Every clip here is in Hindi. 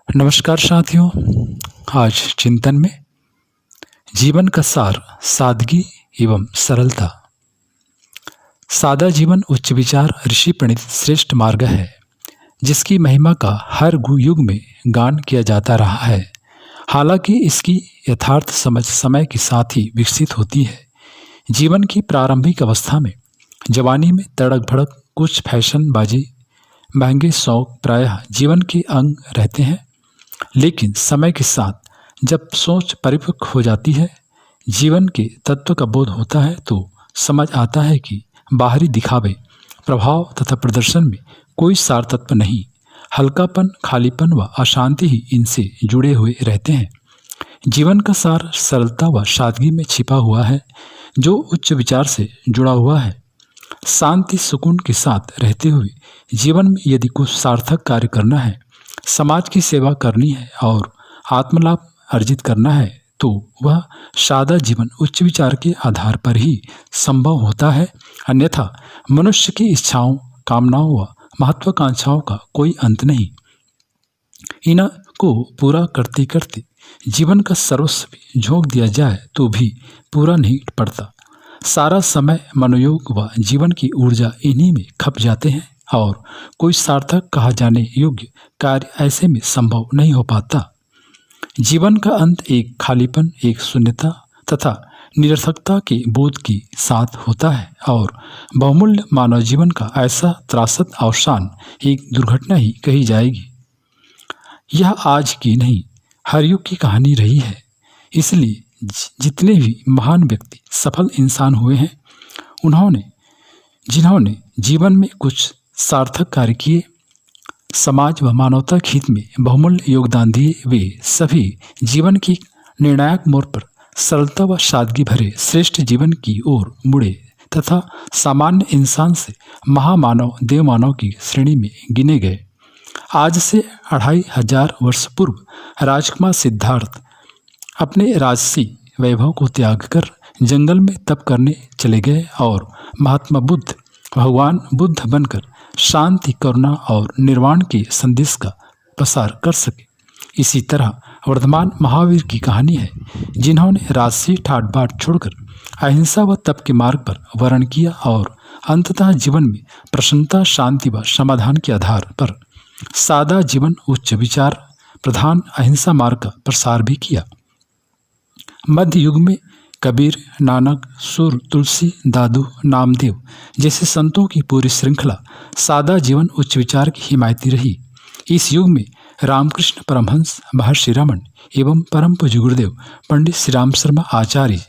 नमस्कार साथियों। आज चिंतन में जीवन का सार, सादगी एवं सरलता। सादा जीवन उच्च विचार ऋषि प्रणीत श्रेष्ठ मार्ग है, जिसकी महिमा का हर युग में गान किया जाता रहा है। हालांकि इसकी यथार्थ समझ समय के साथ ही विकसित होती है। जीवन की प्रारंभिक अवस्था में, जवानी में तड़क भड़क कुछ फैशनबाजी, महंगे शौक प्रायः जीवन के अंग रहते हैं। लेकिन समय के साथ जब सोच परिपक्व हो जाती है, जीवन के तत्व का बोध होता है, तो समझ आता है कि बाहरी दिखावे, प्रभाव तथा प्रदर्शन में कोई सार तत्व नहीं, हल्कापन, खालीपन व अशांति ही इनसे जुड़े हुए रहते हैं। जीवन का सार सरलता व सादगी में छिपा हुआ है, जो उच्च विचार से जुड़ा हुआ है। शांति सुकून के साथ रहते हुए जीवन में यदि कुछ सार्थक कार्य करना है, समाज की सेवा करनी है और आत्मलाभ अर्जित करना है, तो वह सादा जीवन उच्च विचार के आधार पर ही संभव होता है। अन्यथा मनुष्य की इच्छाओं, कामनाओं व महत्वाकांक्षाओं का कोई अंत नहीं। इनको पूरा करते करते जीवन का सर्वस्व भी झोंक दिया जाए तो भी पूरा नहीं पड़ता। सारा समय, मनोयोग व जीवन की ऊर्जा इन्हीं में खप जाते हैं और कोई सार्थक कहा जाने योग्य कार्य ऐसे में संभव नहीं हो पाता। जीवन का अंत एक खालीपन, एक शून्यता तथा निरर्थकता के बोध के साथ होता है और बहुमूल्य मानव जीवन का ऐसा त्रासद अवसान एक दुर्घटना ही कही जाएगी। यह आज की नहीं, हर युग की कहानी रही है। इसलिए जितने भी महान व्यक्ति सफल इंसान हुए हैं, जिन्होंने जीवन में कुछ सार्थक कार्य किए, समाज व मानवता के हित में बहुमूल्य योगदान दिए, वे सभी जीवन की निर्णायक मोड़ पर सरलता व सादगी भरे श्रेष्ठ जीवन की ओर मुड़े तथा सामान्य इंसान से महामानव, देवमानव की श्रेणी में गिने गए। आज से 2500 वर्ष पूर्व राजकुमार सिद्धार्थ अपने राजसी वैभव को त्याग कर जंगल में तप करने चले गए और महात्मा बुद्ध भगवान बुद्ध बनकर शांति, करुणा और निर्वाण के संदेश का प्रसार कर सके। इसी तरह वर्धमान महावीर की कहानी है, जिन्होंने राजसी ठाट बाट छोड़कर अहिंसा व तप के मार्ग पर वर्ण किया और अंततः जीवन में प्रसन्नता, शांति व समाधान के आधार पर सादा जीवन, उच्च विचार प्रधान अहिंसा मार्ग का प्रसार भी किया। मध्य युग में कबीर, नानक, सूर, तुलसी, दादू, नामदेव जैसे संतों की पूरी श्रृंखला सादा जीवन, उच्च विचार की हिमायती रही। इस युग में रामकृष्ण परमहंस, महर्षि रमन एवं परम पूज्य गुरुदेव पंडित श्री राम शर्मा आचार्य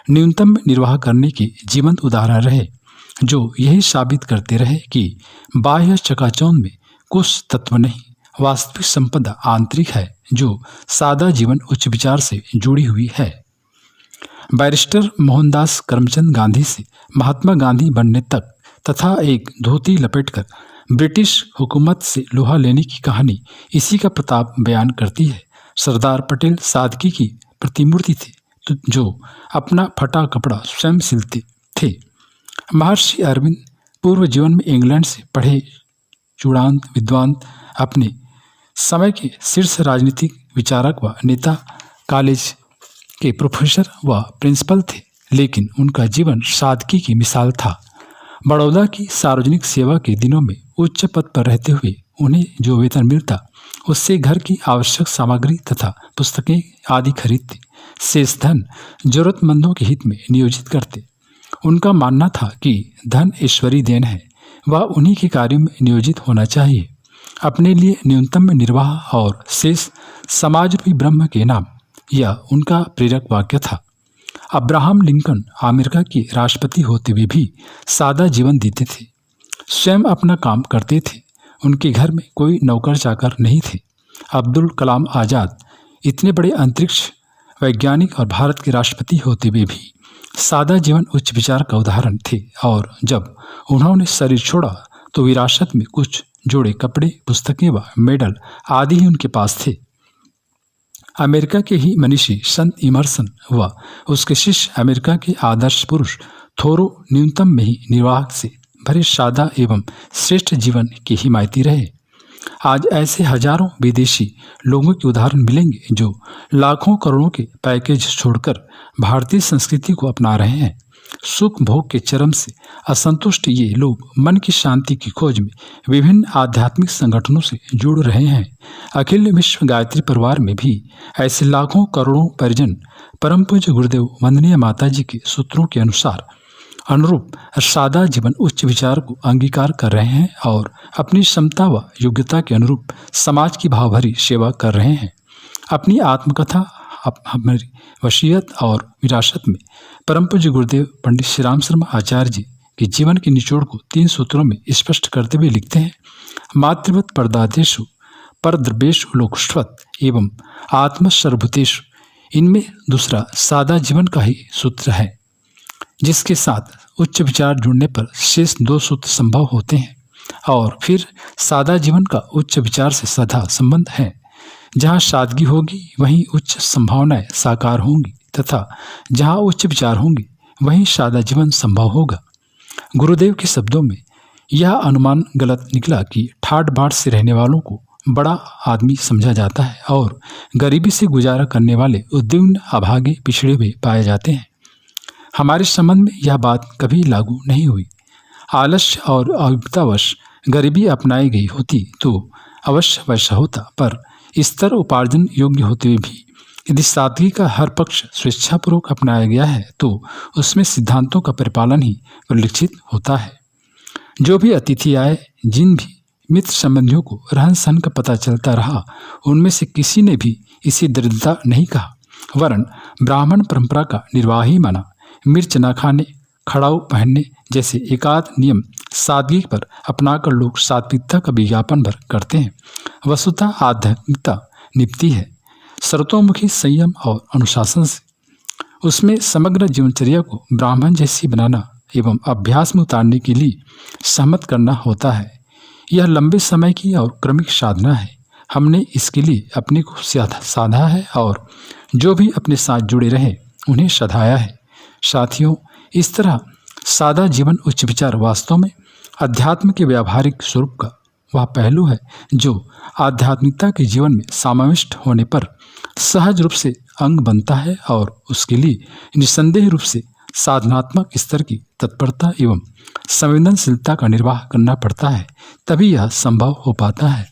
न्यूनतम निर्वाह करने के जीवंत उदाहरण रहे, जो यही साबित करते रहे कि बाह्य चकाचौंध में कुछ तत्व नहीं, वास्तविक संपदा आंतरिक है, जो सादा जीवन उच्च विचार से जुड़ी हुई है। बैरिस्टर मोहनदास करमचंद गांधी से महात्मा गांधी बनने तक तथा एक धोती लपेटकर ब्रिटिश हुकूमत से लोहा लेने की कहानी इसी का प्रताप बयान करती है। सरदार पटेल सादगी की प्रतिमूर्ति थे, जो अपना फटा कपड़ा स्वयं सिलते थे। महर्षि अरविंद पूर्व जीवन में इंग्लैंड से पढ़े चूड़ांत विद्वान, अपने समय के शीर्ष राजनीतिक विचारक व नेता, कॉलेज के प्रोफेसर व प्रिंसिपल थे, लेकिन उनका जीवन सादगी की मिसाल था। बड़ौदा की सार्वजनिक सेवा के दिनों में उच्च पद पर रहते हुए उन्हें जो वेतन मिलता, उससे घर की आवश्यक सामग्री तथा पुस्तकें आदि खरीदते, शेष धन जरूरतमंदों के हित में नियोजित करते। उनका मानना था कि धन ईश्वरीय देन है, वह उन्हीं के कार्यों में नियोजित होना चाहिए। अपने लिए न्यूनतम निर्वाह और शेष समाज रूपी ब्रह्म के नाम, यह उनका प्रेरक वाक्य था। अब्राहम लिंकन अमेरिका के राष्ट्रपति होते हुए भी सादा जीवन जीते थे, स्वयं अपना काम करते थे, उनके घर में कोई नौकर चाकर नहीं थे। अब्दुल कलाम आज़ाद इतने बड़े अंतरिक्ष वैज्ञानिक और भारत के राष्ट्रपति होते हुए भी सादा जीवन उच्च विचार का उदाहरण थे, और जब उन्होंने शरीर छोड़ा तो विरासत में कुछ जोड़े कपड़े, पुस्तकें व मेडल आदि ही उनके पास थे। अमेरिका के ही मनीषी संत इमर्सन व उसके शिष्य अमेरिका के आदर्श पुरुष थोरो न्यूनतम में ही निर्वाह से भरे सादा एवं श्रेष्ठ जीवन की हिमायती रहे। आज ऐसे हजारों विदेशी लोगों के उदाहरण मिलेंगे जो लाखों करोड़ों के पैकेज छोड़कर भारतीय संस्कृति को अपना रहे हैं। सुख भोग के चरम से असंतुष्ट ये लोग मन की शांति की खोज में विभिन्न आध्यात्मिक संगठनों से जुड़ रहे हैं। अखिल विश्व गायत्री परिवार में भी ऐसे लाखों करोड़ों परिजन परम पूज्य गुरुदेव वंदनीय माता जी के सूत्रों के अनुरूप सादा जीवन उच्च विचार को अंगीकार कर रहे हैं और अपनी क्षमता व योग्यता के अनुरूप समाज की भावभरी सेवा कर रहे हैं। अपनी आत्मकथा हमारी वसीयत और विरासत में परम पूज्य गुरुदेव पंडित श्री राम शर्मा आचार्य जी के जीवन के निचोड़ को 3 सूत्रों में स्पष्ट करते हुए लिखते हैं। मातृवत परदादेशु परद्रव्येषु लोकस्वत एवं आत्मसर्वभूतेषु। इनमें दूसरा सादा जीवन का ही सूत्र है, जिसके साथ उच्च विचार जुड़ने पर शेष 2 सूत्र संभव होते हैं। और फिर सादा जीवन का उच्च विचार से सदा संबंध है। जहाँ सादगी होगी वहीं उच्च संभावनाएं साकार होंगी तथा जहाँ उच्च विचार होंगे वहीं सादा जीवन संभव होगा। गुरुदेव के शब्दों में यह अनुमान गलत निकला कि ठाट बाट से रहने वालों को बड़ा आदमी समझा जाता है और गरीबी से गुजारा करने वाले उद्विग्न अभागे पिछड़े हुए पाए जाते हैं। हमारे संबंध में यह बात कभी लागू नहीं हुई। आलस्य और अविद्यावश गरीबी अपनाई गई होती तो अवश्य वैसा होता, पर स्तर उपार्जन योग्य होते हुए भी यदि सादगी का हर पक्ष स्वेच्छापूर्वक अपनाया गया है तो उसमें सिद्धांतों का परिपालन ही परिलक्षित होता है। जो भी अतिथि आए, जिन भी मित्र संबंधियों को रहन सहन का पता चलता रहा, उनमें से किसी ने भी इसे दरिद्रता नहीं कहा, वरन ब्राह्मण परंपरा का निर्वाह ही माना। मिर्च न खाने, खड़ाऊ पहनने जैसे एकाध नियम सादगी पर अपनाकर लोग सात्विकता का विज्ञापन भर करते हैं। वस्तुतः आध्यात्मिकता निपटी है शर्तोमुखी संयम और अनुशासन से। उसमें समग्र जीवनचर्या को ब्राह्मण जैसी बनाना एवं अभ्यास में उतारने के लिए सहमत करना होता है। यह लंबे समय की और क्रमिक साधना है। हमने इसके लिए अपने को साधा है और जो भी अपने साथ जुड़े रहे उन्हें सधाया है। साथियों, इस तरह सादा जीवन उच्च विचार वास्तव में अध्यात्म के व्यावहारिक स्वरूप का वह पहलू है जो आध्यात्मिकता के जीवन में समाविष्ट होने पर सहज रूप से अंग बनता है और उसके लिए निस्संदेह रूप से साधनात्मक स्तर की तत्परता एवं संवेदनशीलता का निर्वाह करना पड़ता है, तभी यह संभव हो पाता है।